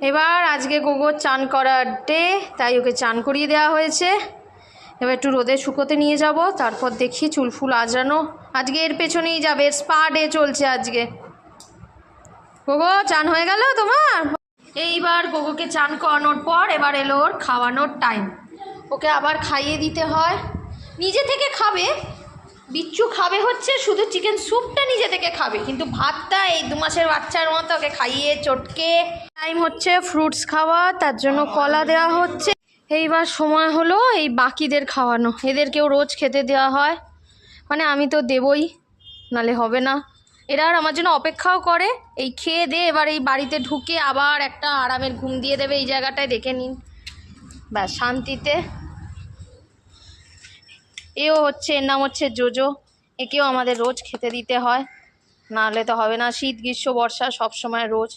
এবার আজকে গোগোর চান করার ডে, তাই ওকে চান করিয়ে দেওয়া হয়েছে। এবার একটু রোদে শুকোতে নিয়ে যাব, তারপর দেখি চুল ফুল আজরানো। আজকে এর পেছনেই যাবে, স্পা ডে চলছে আজকে। গোগো চান হয়ে গেল তোমার? এইবার গোগোকে চান করানোর পর এবার এলো ওর খাওয়ানোর টাইম। ওকে আবার খাইয়ে দিতে হয়। নিজে থেকে খাবে, বিচ্ছু খাবে হচ্ছে শুধু চিকেন স্যুপটা নিজে থেকে খাবে, কিন্তু ভাতটা এই 2 মাসের বাচ্চার মতো ওকে খাইয়ে চটকে। টাইম হচ্ছে ফ্রুটস খাওয়া, তার জন্য কলা দেওয়া হচ্ছে। এইবার সময় হলো এই বাকিদের খাওয়ানো। এদেরকেও রোজ খেতে দেওয়া হয়, মানে আমি তো দেবই, নালে হবে না। এরা আর আমার জন্য অপেক্ষাও করে। এই খেয়ে দিয়ে এবার এই বাড়িতে ঢুকে আবার একটা আরামের ঘুম দিয়ে দেবে এই জায়গাটায়, দেখে নিন, ব্যাস শান্তিতে। এও হচ্ছে, এর নাম হচ্ছে জোজো। একেও আমাদের রোজ খেতে দিতে হয়, নাহলে তো হবে না। শীত গ্রীষ্ম বর্ষা সব সময় রোজ।